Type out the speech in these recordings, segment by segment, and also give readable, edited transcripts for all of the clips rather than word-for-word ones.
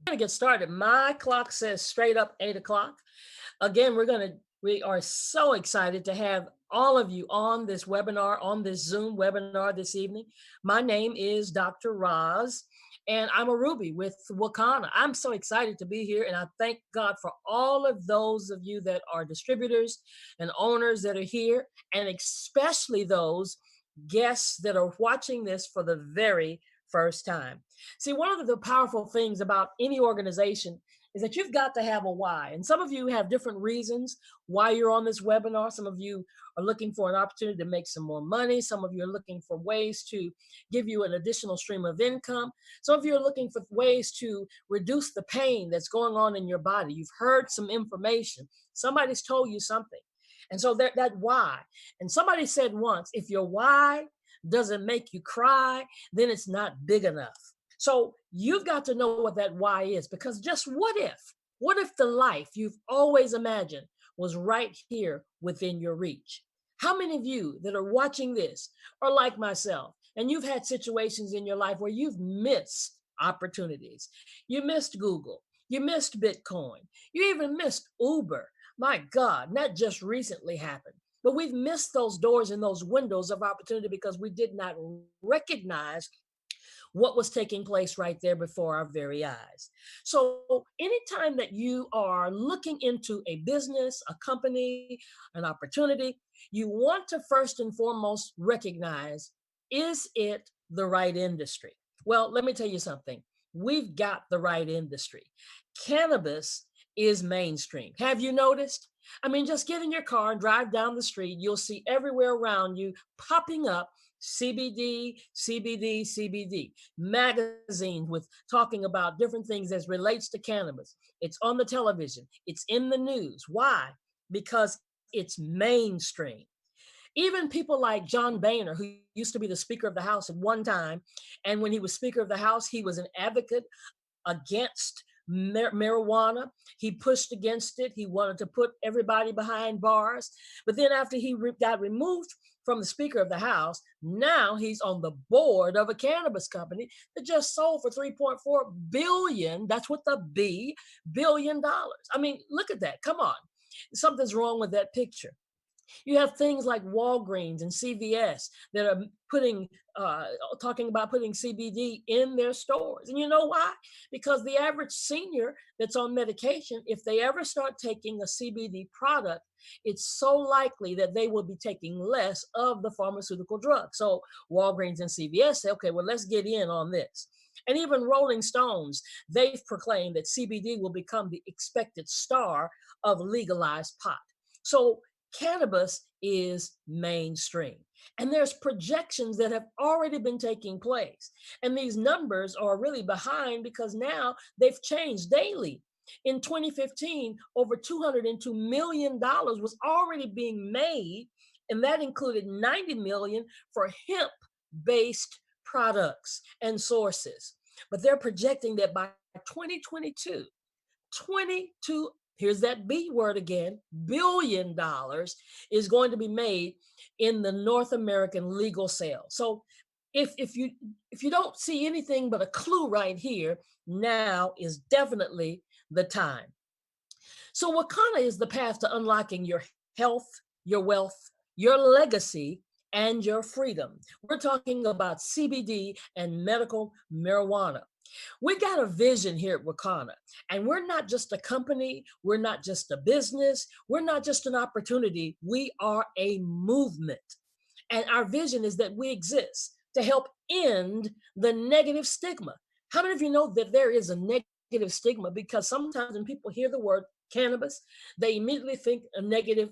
Gonna get started. My clock says straight up 8 o'clock. Again, we are so excited to have all of you on this webinar, on this Zoom webinar this evening. My name is Dr. Roz, and I'm a Ruby with Wakana. I'm so excited to be here, and I thank God for all of those of you that are distributors and owners that are here, and especially those guests that are watching this for the very first time. See, one of the powerful things about any organization is that you've got to have a why. And some of you have different reasons why you're on this webinar. Some of you are looking for an opportunity to make some more money. Some of you are looking for ways to give you an additional stream of income. Some of you are looking for ways to reduce the pain that's going on in your body. You've heard some information. Somebody's told you something. And so that why. And somebody said once, if your why doesn't make you cry, then it's not big enough. So you've got to know what that why is, because just what if? What if the life you've always imagined was right here within your reach? How many of you that are watching this are like myself, and you've had situations in your life where you've missed opportunities? You missed Google, you missed Bitcoin, you even missed Uber. My God, that just recently happened. But we've missed those doors and those windows of opportunity because we did not recognize what was taking place right there before our very eyes. So, anytime that you are looking into a business, a company, an opportunity, you want to first and foremost recognize, is it the right industry? Well, let me tell you something. We've got the right industry. Cannabis is mainstream. Have you noticed? I mean, just get in your car and drive down the street. You'll see everywhere around you popping up CBD, CBD, CBD, magazines with talking about different things as relates to cannabis. It's on the television, it's in the news. Why? Because it's mainstream. Even people like John Boehner, who used to be the Speaker of the House at one time, and when he was Speaker of the House, he was an advocate against marijuana. He pushed against it. He wanted to put everybody behind bars. But then after he got removed from the Speaker of the House, now he's on the board of a cannabis company that just sold for 3.4 billion. That's with the B, billion dollars. I mean, look at that. Come on. Something's wrong with that picture. You have things like Walgreens and CVS that are putting, talking about putting CBD in their stores. And you know why? Because the average senior that's on medication, if they ever start taking a CBD product, it's so likely that they will be taking less of the pharmaceutical drug. So Walgreens and CVS say, okay, well, let's get in on this. And even Rolling Stones, they've proclaimed that CBD will become the expected star of legalized pot. So cannabis is mainstream. And there's projections that have already been taking place. And these numbers are really behind because now they've changed daily. In 2015, over $202 million was already being made, and that included 90 million for hemp-based products and sources. But they're projecting that by 2022, 22, here's that B word again, billion dollars is going to be made in the North American legal sale. So if you don't see anything but a clue right here, now is definitely the time. So Wakana is the path to unlocking your health, your wealth, your legacy, and your freedom. We're talking about CBD and medical marijuana. We got a vision here at Wakana, and we're not just a company, we're not just a business, we're not just an opportunity, we are a movement. And our vision is that we exist to help end the negative stigma. How many of you know that there is a negative stigma? Because sometimes when people hear the word cannabis, they immediately think a negative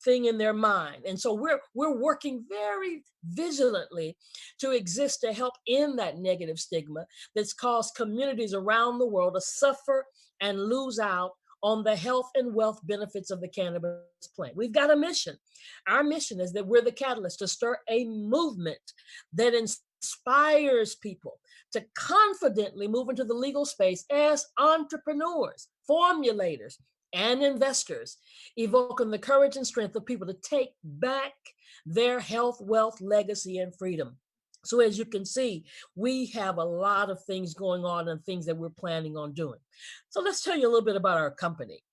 thing in their mind. And so we're working very vigilantly to exist to help end that negative stigma that's caused communities around the world to suffer and lose out on the health and wealth benefits of the cannabis plant. We've got a mission. Our mission is that we're the catalyst to start a movement that inspires people to confidently move into the legal space as entrepreneurs, formulators, and investors, evoking the courage and strength of people to take back their health, wealth, legacy, and freedom. So as you can see, we have a lot of things going on and things that we're planning on doing. So let's tell you a little bit about our company.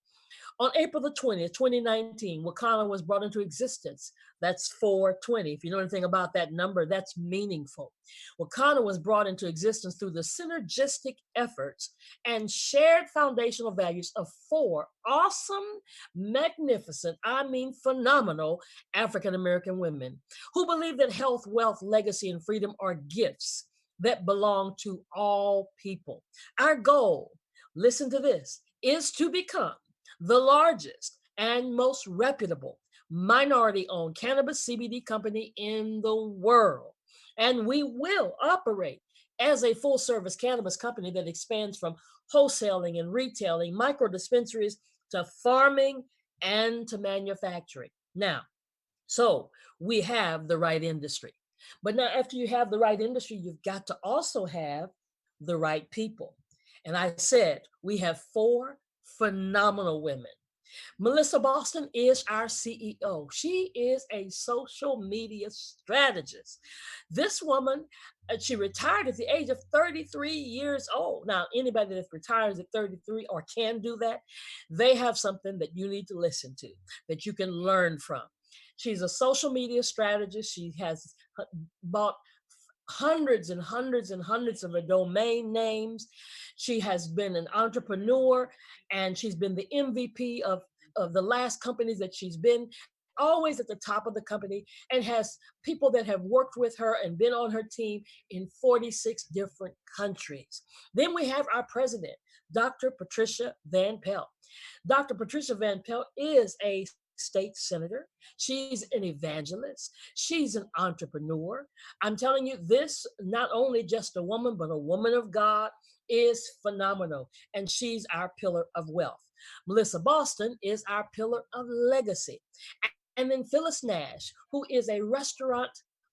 On April the 20th, 2019, Wakanda was brought into existence. That's 420. If you know anything about that number, that's meaningful. Wakanda was brought into existence through the synergistic efforts and shared foundational values of four awesome, magnificent, I mean phenomenal African American women who believe that health, wealth, legacy, and freedom are gifts that belong to all people. Our goal, listen to this, is to become the largest and most reputable minority owned cannabis CBD company in the world. And we will operate as a full service cannabis company that expands from wholesaling and retailing, micro dispensaries to farming and to manufacturing. Now, so we have the right industry. But now, after you have the right industry, you've got to also have the right people. And I said, we have four phenomenal women. Melissa Boston is our CEO. She is a social media strategist. This woman, she retired at the age of 33 years old. Now, anybody that retires at 33 or can do that, they have something that you need to listen to, that you can learn from. She's a social media strategist. She has bought hundreds and hundreds and hundreds of domain names. She has been an entrepreneur and she's been the MVP of the last companies that she's been, always at the top of the company, and has people that have worked with her and been on her team in 46 different countries. Then we have our president, Dr. Patricia Van Pelt. Dr. Patricia Van Pelt is a state senator. She's an evangelist. She's an entrepreneur. I'm telling you, this, not only just a woman, but a woman of God, is phenomenal. And she's our pillar of wealth. Melissa Boston is our pillar of legacy. And then Phyllis Nash, who is a restaurant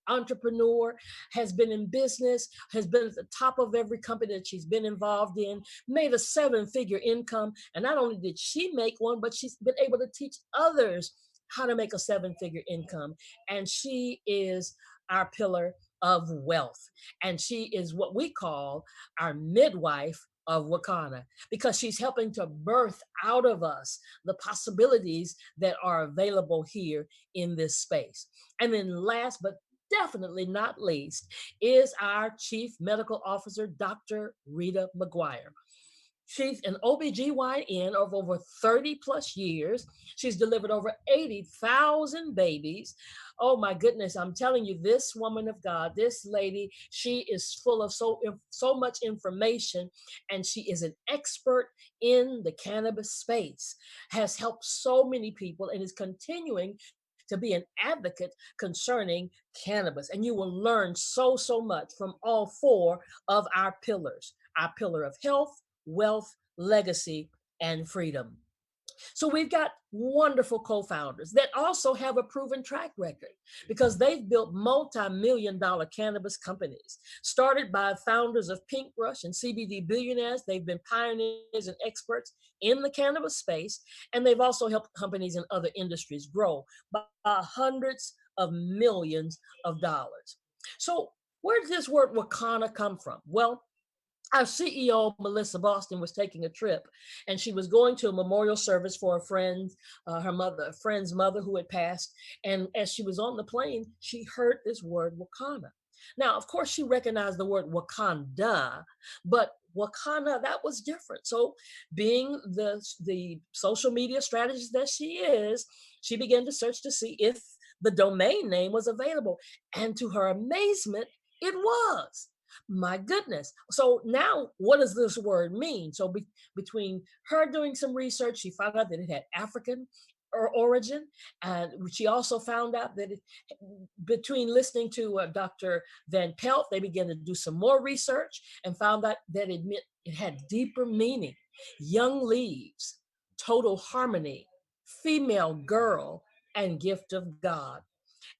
entrepreneur, has been in business, has been at the top of every company that she's been involved in, made a 7-figure income. And not only did she make one, but she's been able to teach others how to make a 7-figure income. And she is our pillar of wealth. And she is what we call our midwife of Wakanda, because she's helping to birth out of us the possibilities that are available here in this space. And then last but definitely not least is our Chief Medical Officer, Dr. Rita McGuire. She's an OBGYN of over 30 plus years. She's delivered over 80,000 babies. Oh my goodness, I'm telling you, this woman of God, this lady, she is full of so much information, and she is an expert in the cannabis space, has helped so many people, and is continuing to be an advocate concerning cannabis. And you will learn so much from all four of our pillars, our pillar of health, wealth, legacy, and freedom. So we've got wonderful co-founders that also have a proven track record, because they've built multi-million-dollar cannabis companies started by founders of Pink Rush and CBD billionaires. They've been pioneers and experts in the cannabis space, and they've also helped companies in other industries grow by hundreds of millions of dollars. So where did this word Wakanda come from? Well, our CEO, Melissa Boston, was taking a trip, and she was going to a memorial service for a friend, a friend's mother who had passed. And as she was on the plane, she heard this word Wakanda. Now, of course, she recognized the word Wakanda, but Wakanda, that was different. So, being the social media strategist that she is, she began to search to see if the domain name was available. And to her amazement, it was. My goodness. So now what does this word mean? So between her doing some research, she found out that it had African origin. And she also found out that between listening to Dr. Van Pelt, they began to do some more research and found out that it had deeper meaning. Young leaves, total harmony, female girl, and gift of God.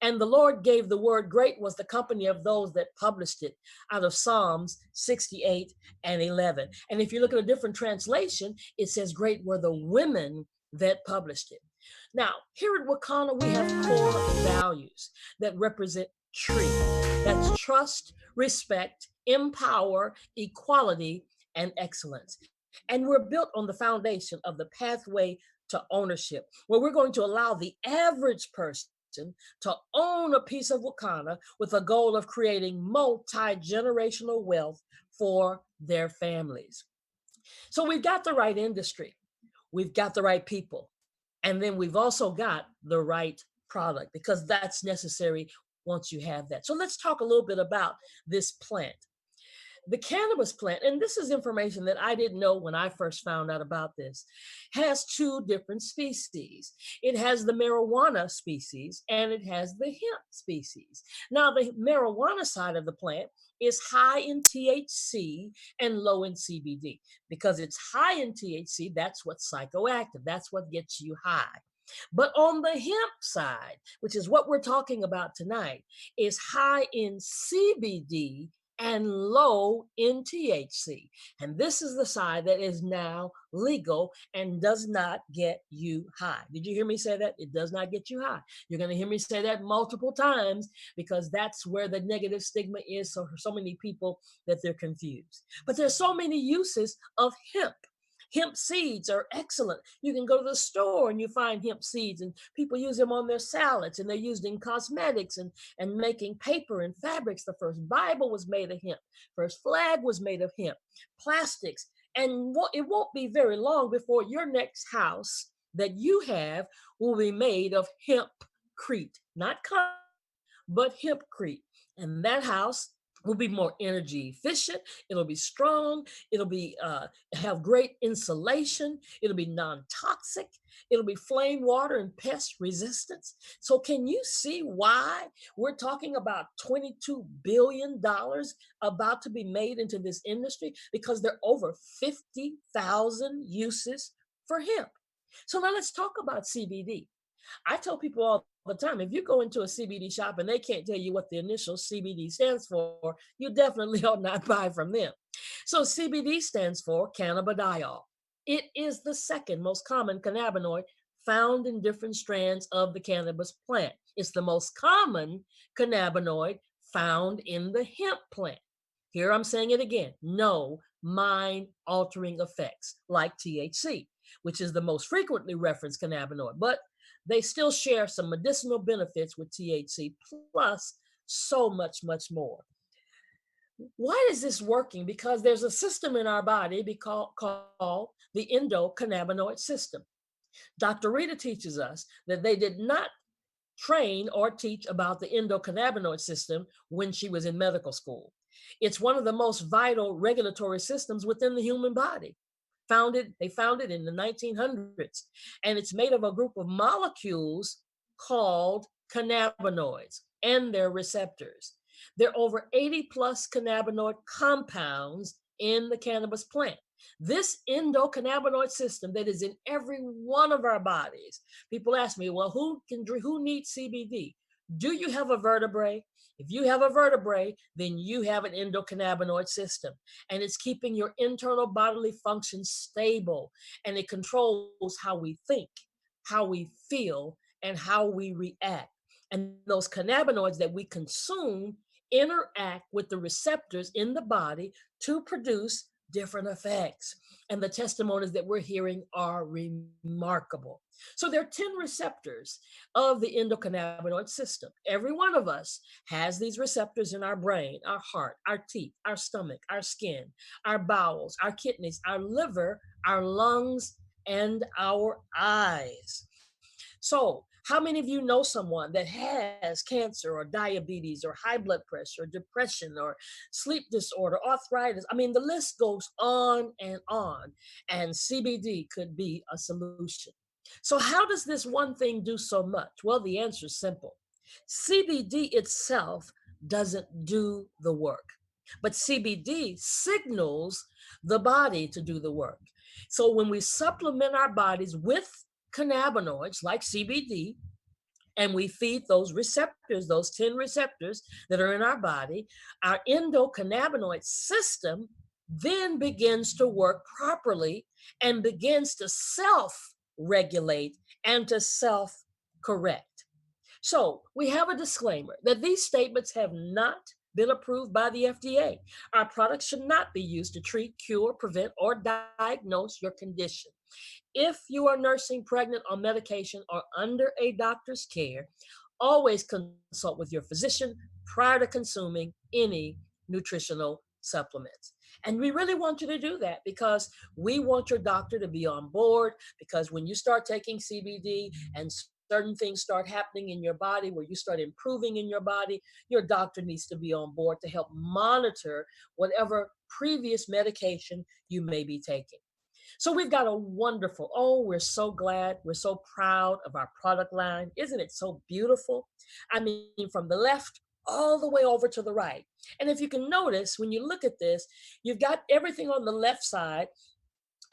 And the Lord gave the word, great was the company of those that published it, out of Psalms 68 and 11. And if you look at a different translation, it says, great were the women that published it. Now, here at Wakanda, we have core values that represent tree, That's trust, respect, empower, equality, and excellence. And we're built on the foundation of the pathway to ownership, where we're going to allow the average person to own a piece of Wakanda with a goal of creating multi generational wealth for their families. So we've got the right industry, we've got the right people, and then we've also got the right product because that's necessary once you have that. So let's talk a little bit about this plant. The cannabis plant, and this is information that I didn't know when I first found out about this, has two different species. It has the marijuana species and it has the hemp species. Now, the marijuana side of the plant is high in THC and low in CBD. Because it's high in THC, that's what's psychoactive, that's what gets you high. But on the hemp side, which is what we're talking about tonight, is high in CBD and low in THC. And this is the side that is now legal and does not get you high. Did you hear me say that? It does not get you high. You're going to hear me say that multiple times because that's where the negative stigma is. So for so many people that they're confused. But there's so many uses of hemp. Hemp seeds are excellent. You can go to the store and you find hemp seeds, and people use them on their salads, and they're used in cosmetics and making paper and fabrics. The first Bible was made of hemp. First flag was made of hemp. Plastics. And it won't be very long before your next house that you have will be made of hempcrete, not cotton, but hempcrete. And that house will be more energy efficient. It'll be strong. It'll be have great insulation. It'll be non-toxic. It'll be flame, water, and pest resistance. So can you see why we're talking about $22 billion about to be made into this industry? Because there are over 50,000 uses for hemp. So now let's talk about CBD. I tell people all the time, if you go into a CBD shop and they can't tell you what the initial CBD stands for, you definitely ought not buy from them. So CBD stands for cannabidiol. It is the second most common cannabinoid found in different strands of the cannabis plant. It's the most common cannabinoid found in the hemp plant. Here I'm saying it again, no mind altering effects like THC, which is the most frequently referenced cannabinoid, but they still share some medicinal benefits with THC, plus so much, much more. Why is this working? Because there's a system in our body called the endocannabinoid system. Dr. Rita teaches us that they did not train or teach about the endocannabinoid system when she was in medical school. It's one of the most vital regulatory systems within the human body. They found it in the 1900s, and it's made of a group of molecules called cannabinoids and their receptors. There are over 80 plus cannabinoid compounds in the cannabis plant. This endocannabinoid system that is in every one of our bodies. People ask me, well, who needs CBD? Do you have a vertebrae? If you have a vertebrae, then you have an endocannabinoid system, and it's keeping your internal bodily functions stable, and it controls how we think, how we feel, and how we react. And those cannabinoids that we consume interact with the receptors in the body to produce different effects. And the testimonies that we're hearing are remarkable. So there are 10 receptors of the endocannabinoid system. Every one of us has these receptors in our brain, our heart, our teeth, our stomach, our skin, our bowels, our kidneys, our liver, our lungs, and our eyes. So, how many of you know someone that has cancer or diabetes or high blood pressure, or depression or sleep disorder, arthritis? I mean, the list goes on and on, and CBD could be a solution. So, how does this one thing do so much? Well, the answer is simple. CBD itself doesn't do the work, but CBD signals the body to do the work. So, when we supplement our bodies with cannabinoids like CBD, and we feed those receptors, those 10 receptors that are in our body, our endocannabinoid system then begins to work properly and begins to self regulate and to self correct. So we have a disclaimer that these statements have not been approved by the FDA. Our products should not be used to treat, cure, prevent, or diagnose your condition. If you are nursing, pregnant, on medication, or under a doctor's care, always consult with your physician prior to consuming any nutritional supplements. And we really want you to do that because we want your doctor to be on board. Because when you start taking CBD and certain things start happening in your body, where you start improving in your body, your doctor needs to be on board to help monitor whatever previous medication you may be taking. So we've got a wonderful, oh, we're so glad, we're so proud of our product line. Isn't it so beautiful? I mean, from the left all the way over to the right. And if you can notice, when you look at this, you've got everything on the left side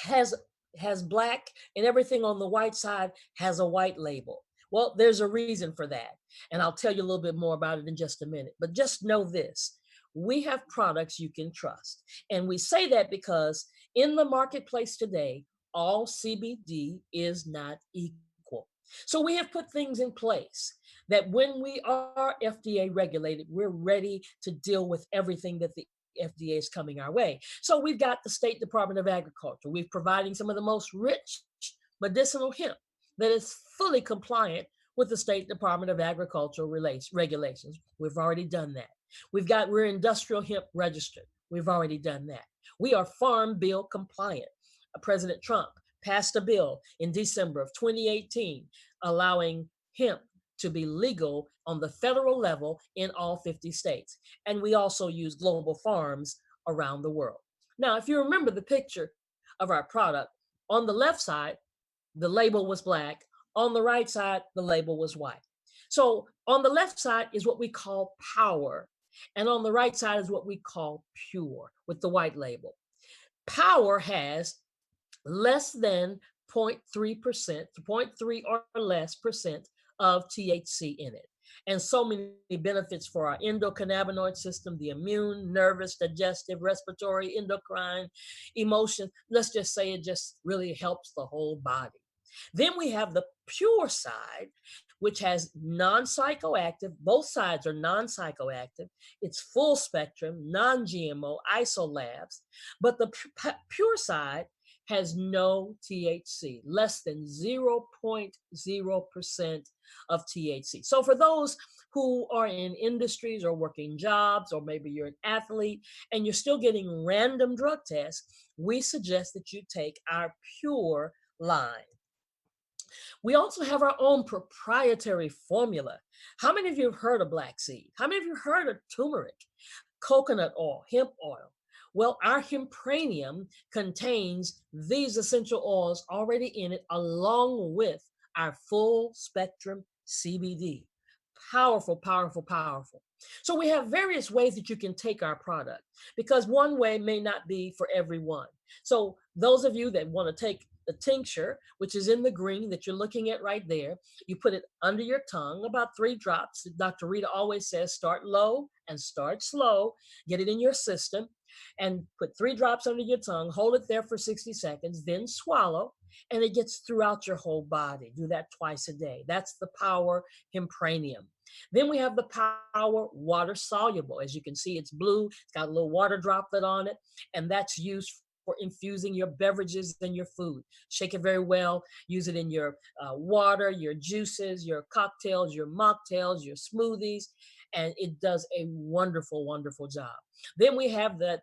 has has black, and everything on the white side has a white label. Well, there's a reason for that. And I'll tell you a little bit more about it in just a minute. But just know this: we have products you can trust. And we say that because in the marketplace today, all CBD is not equal. So we have put things in place that when we are FDA regulated, we're ready to deal with everything that the FDA is coming our way. So we've got the State Department of Agriculture. We're providing some of the most rich medicinal hemp that is fully compliant with the State Department of Agriculture regulations. We've already done that. We're industrial hemp registered. We've already done that. We are Farm Bill compliant. President Trump passed a bill in December of 2018 allowing hemp to be legal on the federal level in all 50 states. And we also use global farms around the world. Now, if you remember the picture of our product, on the left side, the label was black. On the right side, the label was white. So on the left side is what we call power. And on the right side is what we call pure with the white label. Power has less than 0.3%, 0.3 or less percent of THC in it. And so many benefits for our endocannabinoid system, the immune, nervous, digestive, respiratory, endocrine, emotion. Let's just say it just really helps the whole body. Then we have the pure side, which has non-psychoactive, both sides are non-psychoactive. It's full spectrum, non-GMO, isolabs, but the pure side has no THC, less than 0.0% of THC. So for those who are in industries or working jobs, or maybe you're an athlete and you're still getting random drug tests, we suggest that you take our pure line. We also have our own proprietary formula. How many of you have heard of black seed? How many of you have heard of turmeric, coconut oil, hemp oil? Well, our hempranium contains these essential oils already in it, along with our full spectrum CBD. Powerful, powerful, powerful. So we have various ways that you can take our product because one way may not be for everyone. So those of you that want to take the tincture, which is in the green that you're looking at right there, you put it under your tongue, about 3 drops. Dr. Rita always says start low and start slow, get it in your system, and put 3 drops under your tongue, hold it there for 60 seconds, then swallow, and it gets throughout your whole body. Do that twice a day. That's the power hempranium. Then we have the power water soluble. As you can see, it's blue. It's got a little water droplet on it, and that's used for infusing your beverages and your food. Shake it very well. Use it in your water, your juices, your cocktails, your mocktails, your smoothies, and it does a wonderful, wonderful job. Then we have that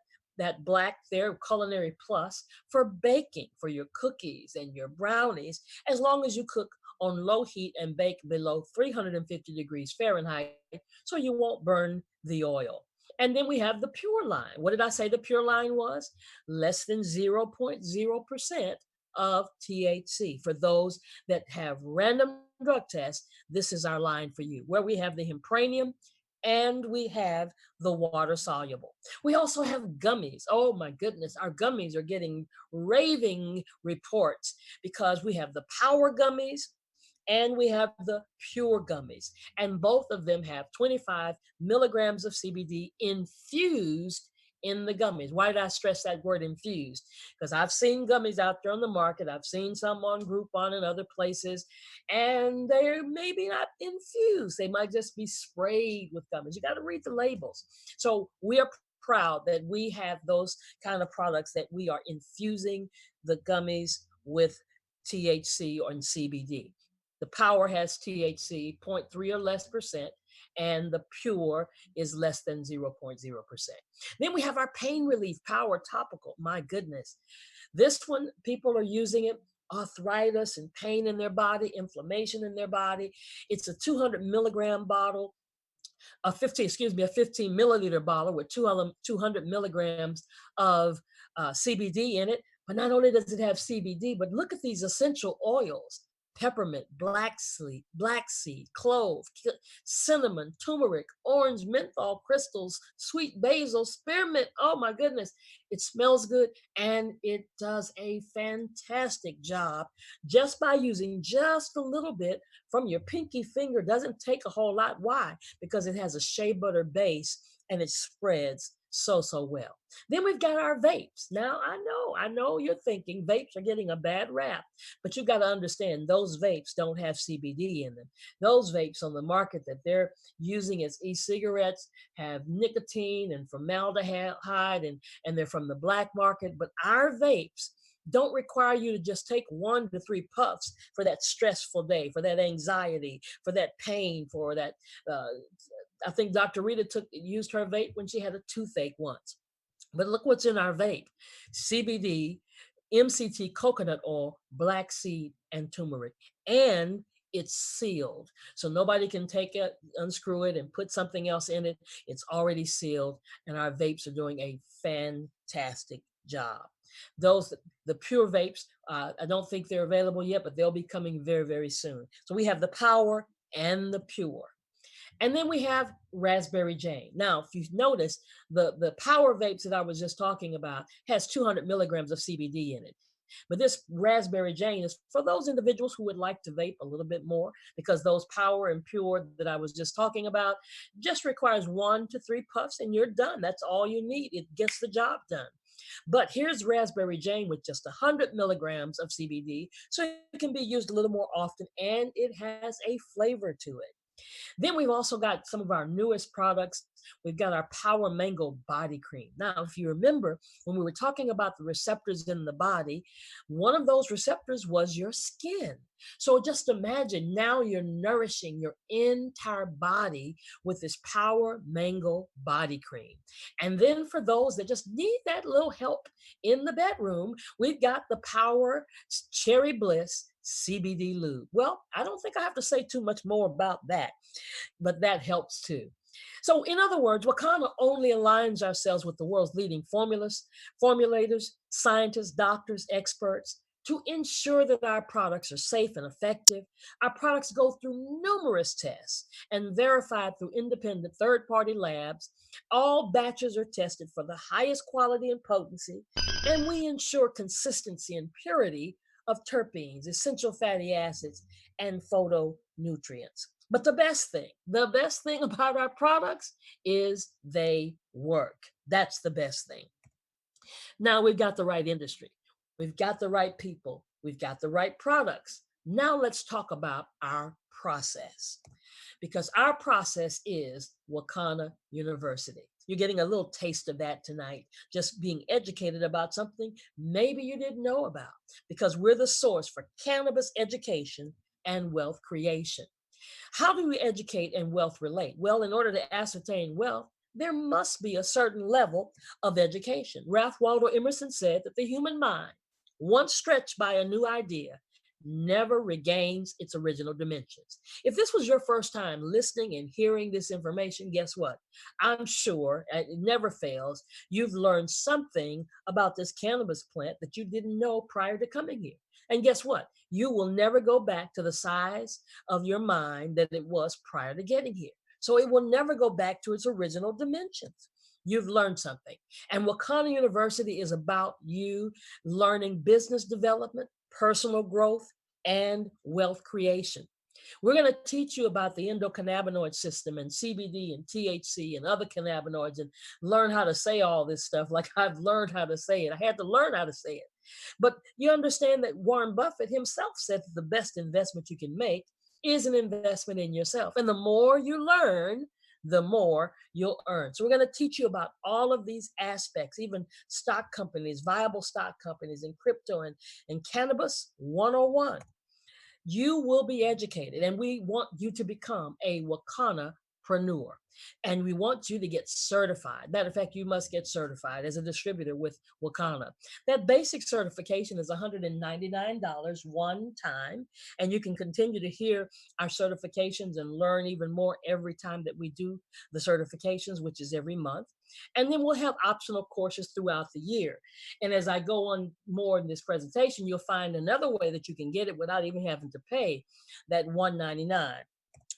black there, Culinary Plus, for baking, for your cookies and your brownies, as long as you cook on low heat and bake below 350 degrees Fahrenheit, so you won't burn the oil. And then we have the pure line. What did I say the pure line was? Less than 0.0% of THC. For those that have random drug tests, this is our line for you, where we have the hempranium and we have the water soluble. We also have gummies. Oh my goodness, our gummies are getting raving reports because we have the power gummies and we have the pure gummies. And both of them have 25 milligrams of CBD infused in the gummies. Why did I stress that word infused? Because I've seen gummies out there on the market. I've seen some on Groupon and other places, and they're maybe not infused. They might just be sprayed with gummies. You got to read the labels. So we are proud that we have those kind of products that we are infusing the gummies with THC or CBD. The Power has THC 0.3 or less percent, and the Pure is less than 0.0%. Then we have our pain relief Power topical. My goodness. This one, people are using it, arthritis and pain in their body, inflammation in their body. It's a 200 milligram bottle, a 15 milliliter bottle with 200 milligrams of CBD in it. But not only does it have CBD, but look at these essential oils: peppermint, black seed, clove, cinnamon, turmeric, orange, menthol crystals, sweet basil, spearmint. Oh my goodness. It smells good and it does a fantastic job just by using just a little bit from your pinky finger. Doesn't take a whole lot. Why? Because it has a shea butter base and it spreads so well. Then we've got our vapes. Now I know you're thinking vapes are getting a bad rap, but you got to understand those vapes don't have CBD in them. Those vapes on the market that they're using as e-cigarettes have nicotine and formaldehyde, and they're from the black market. But our vapes don't require you to just take 1 to 3 puffs for that stressful day, for that anxiety, for that pain, for that. I think Dr. Rita used her vape when she had a toothache once. But look what's in our vape: CBD, MCT coconut oil, black seed, and turmeric. And it's sealed. So nobody can take it, unscrew it, and put something else in it. It's already sealed. And our vapes are doing a fantastic job. Those, the Pure vapes, I don't think they're available yet, but they'll be coming very soon. So we have the Power and the Pure. And then we have Raspberry Jane. Now, if you've noticed, the Power vapes that I was just talking about has 200 milligrams of CBD in it. But this Raspberry Jane is for those individuals who would like to vape a little bit more, because those Power and Pure that I was just talking about just requires 1 to 3 puffs and you're done. That's all you need. It gets the job done. But here's Raspberry Jane with just 100 milligrams of CBD, so it can be used a little more often and it has a flavor to it. Then we've also got some of our newest products. We've got our Power Mango Body Cream. Now, if you remember, when we were talking about the receptors in the body, one of those receptors was your skin. So just imagine now you're nourishing your entire body with this Power Mango Body Cream. And then for those that just need that little help in the bedroom, we've got the Power Cherry Bliss CBD lube. Well, I don't think I have to say too much more about that, but that helps too. So in other words, Wakanda only aligns ourselves with the world's leading formulators, scientists, doctors, experts to ensure that our products are safe and effective. Our products go through numerous tests and verified through independent third-party labs. All batches are tested for the highest quality and potency, and we ensure consistency and purity of terpenes, essential fatty acids, and phytonutrients. But the best thing about our products is they work. That's the best thing. Now we've got the right industry. We've got the right people. We've got the right products. Now let's talk about our process, because our process is Wakanda University. You're getting a little taste of that tonight, just being educated about something maybe you didn't know about, because we're the source for cannabis education and wealth creation. How do we educate and wealth relate? Well, in order to ascertain wealth, there must be a certain level of education. Ralph Waldo Emerson said that the human mind, once stretched by a new idea, never regains its original dimensions. If this was your first time listening and hearing this information, guess what? I'm sure it never fails. You've learned something about this cannabis plant that you didn't know prior to coming here. And guess what? You will never go back to the size of your mind that it was prior to getting here. So it will never go back to its original dimensions. You've learned something. And Wakanda University is about you learning business development, personal growth, and wealth creation. We're going to teach you about the endocannabinoid system and CBD and THC and other cannabinoids and learn how to say all this stuff like I've learned how to say it. I had to learn how to say it. But you understand that Warren Buffett himself said that the best investment you can make is an investment in yourself. And the more you learn, the more you'll earn. So we're going to teach you about all of these aspects, even stock companies, viable stock companies, and crypto and cannabis 101. You will be educated, and we want you to become a Wakanapreneur. And we want you to get certified. Matter of fact, you must get certified as a distributor with Wakana. That basic certification is $199 one time, and you can continue to hear our certifications and learn even more every time that we do the certifications, which is every month. And then we'll have optional courses throughout the year. And as I go on more in this presentation, you'll find another way that you can get it without even having to pay that $199.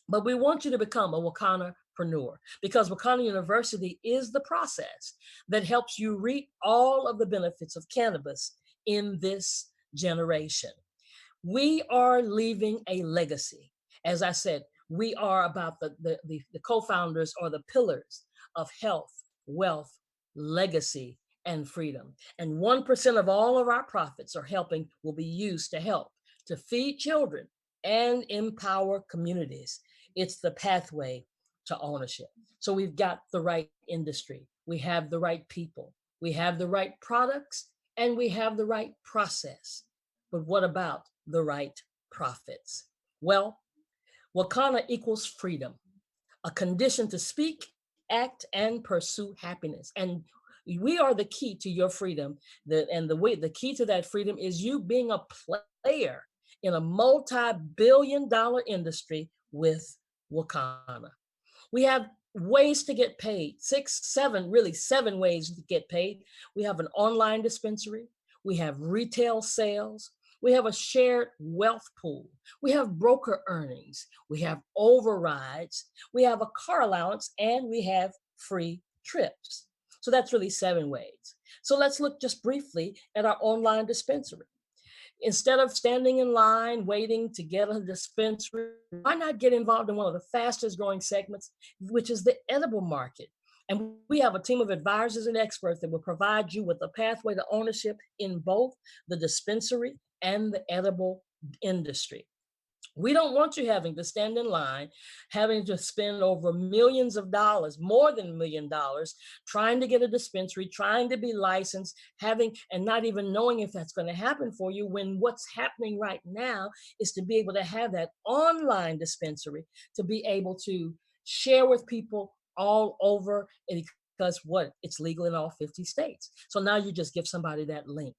But we want you to become a Wakanapreneur because Wakana University is the process that helps you reap all of the benefits of cannabis in this generation. We are leaving a legacy. As I said, we are about the co-founders or the pillars of health, wealth, legacy, and freedom. And 1% of all of our profits will be used to help to feed children and empower communities. It's the pathway to ownership. So we've got the right industry, we have the right people, we have the right products, and we have the right process. But what about the right profits? Well, Wakana equals freedom, a condition to speak, act, and pursue happiness. And we are the key to your freedom. The key to that freedom is you being a player in a multi-billion-dollar industry with Wakana. We have ways to get paid, really seven ways to get paid. We have an online dispensary. We have retail sales. We have a shared wealth pool. We have broker earnings. We have overrides. We have a car allowance, and we have free trips. So that's really 7 ways. So let's look just briefly at our online dispensary. Instead of standing in line waiting to get a dispensary, why not get involved in one of the fastest growing segments, which is the edible market? And we have a team of advisors and experts that will provide you with a pathway to ownership in both the dispensary and the edible industry. We don't want you having to stand in line, having to spend over millions of dollars, more than $1 million, trying to get a dispensary, trying to be licensed, and not even knowing if that's going to happen for you, when what's happening right now is to be able to have that online dispensary, to be able to share with people all over, because it's legal in all 50 states. So now you just give somebody that link.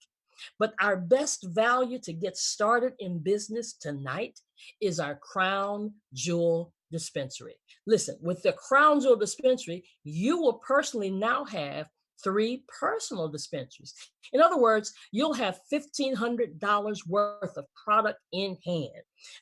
But our best value to get started in business tonight is our Crown Jewel dispensary. Listen, with the Crown Jewel dispensary, you will personally now have 3 personal dispensaries. In other words, you'll have $1,500 worth of product in hand.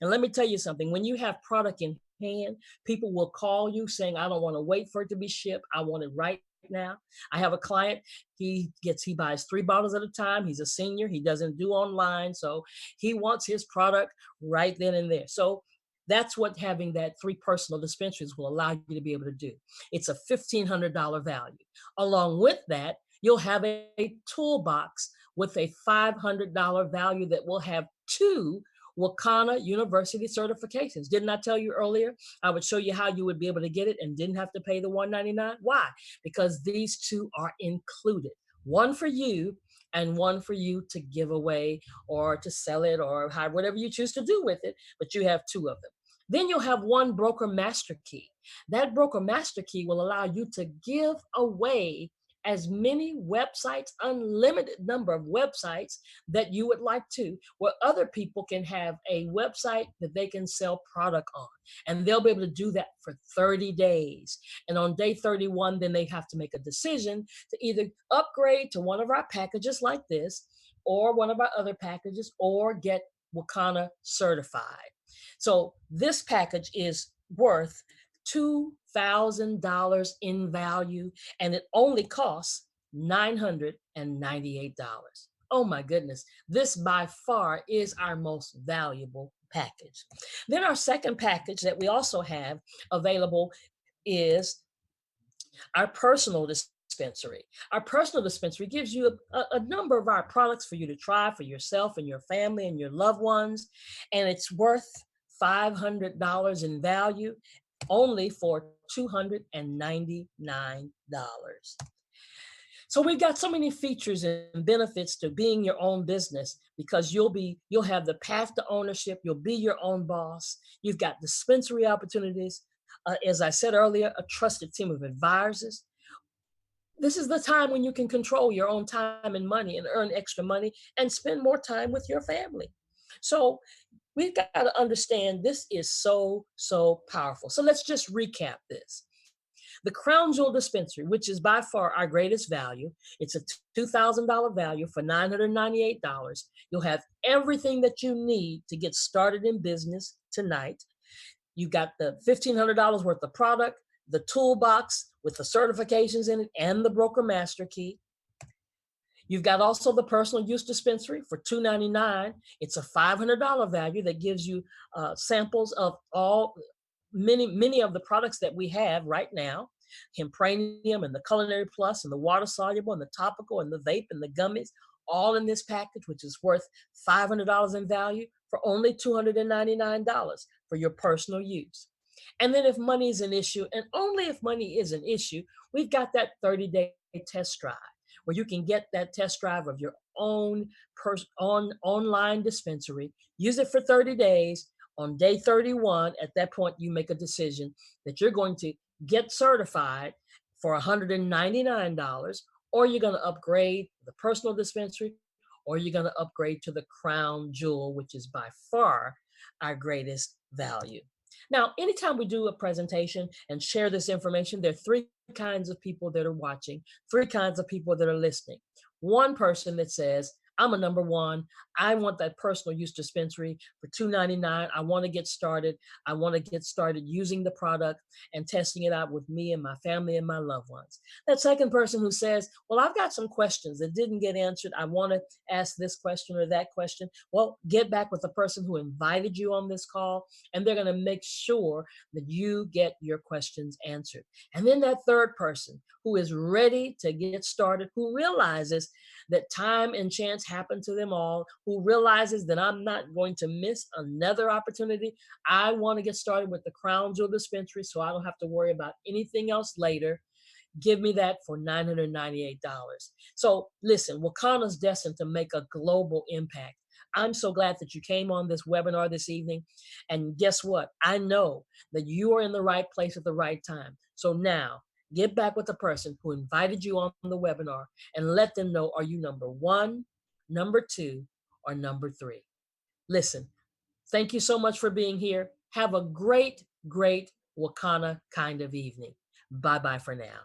And let me tell you something, when you have product in hand, people will call you saying, I don't want to wait for it to be shipped. I want it right now. I have a client, he buys 3 bottles at a time. He's a senior, he doesn't do online, so he wants his product right then and there. So that's what having that 3 personal dispensaries will allow you to be able to do. It's a $1,500 value. Along with that, you'll have a toolbox with a $500 value that will have 2 Wakana University certifications. Didn't I tell you earlier? I would show you how you would be able to get it and didn't have to pay the $199. Why? Because these 2 are included. One for you and one for you to give away or to sell it or whatever you choose to do with it, but you have 2 of them. Then you'll have 1 broker master key. That broker master key will allow you to give away as many websites, unlimited number of websites that you would like to, where other people can have a website that they can sell product on. And they'll be able to do that for 30 days. And on day 31, then they have to make a decision to either upgrade to one of our packages like this, or one of our other packages, or get Wakana certified. So this package is worth $2,000 in value, and it only costs $998. Oh my goodness, this by far is our most valuable package. Then our second package that we also have available is our personal dispensary. Our personal dispensary gives you a number of our products for you to try for yourself and your family and your loved ones, and it's worth $500 in value only for $299. So we've got so many features and benefits to being your own business because you'll have the path to ownership, you'll be your own boss. You've got dispensary opportunities. As I said earlier, a trusted team of advisors. This is the time when you can control your own time and money and earn extra money and spend more time with your family. So we've got to understand this is so, so powerful. So let's just recap this. The Crown Jewel Dispensary, which is by far our greatest value, it's a $2,000 value for $998. You'll have everything that you need to get started in business tonight. You got the $1,500 worth of product, the toolbox with the certifications in it, and the broker master key. You've got also the personal use dispensary for $299. It's a $500 value that gives you samples of many of the products that we have right now. Hempranium and the Culinary Plus and the water soluble and the topical and the vape and the gummies, all in this package, which is worth $500 in value for only $299 for your personal use. And then if money is an issue, and only if money is an issue, we've got that 30-day test drive where you can get that test drive of your own online dispensary, use it for 30 days. On day 31, at that point, you make a decision that you're going to get certified for $199, or you're going to upgrade the personal dispensary, or you're going to upgrade to the Crown Jewel, which is by far our greatest value. Now, anytime we do a presentation and share this information, there are three kinds of people that are watching, three kinds of people that are listening. One person that says, I'm a number one. I want that personal use dispensary for $299. I want to get started. I want to get started using the product and testing it out with me and my family and my loved ones. That second person who says, well, I've got some questions that didn't get answered. I want to ask this question or that question. Well, get back with the person who invited you on this call, and they're going to make sure that you get your questions answered. And then that third person who is ready to get started, who realizes that time and chance happen to them all, who realizes that I'm not going to miss another opportunity. I want to get started with the Crown Jewel Dispensary so I don't have to worry about anything else later. Give me that for $998. So listen, Wakana's destined to make a global impact. I'm so glad that you came on this webinar this evening. And guess what? I know that you are in the right place at the right time. So now, get back with the person who invited you on the webinar and let them know, are you number one, number two, or number three? Listen, thank you so much for being here. Have a great, great Wakana kind of evening. Bye-bye for now.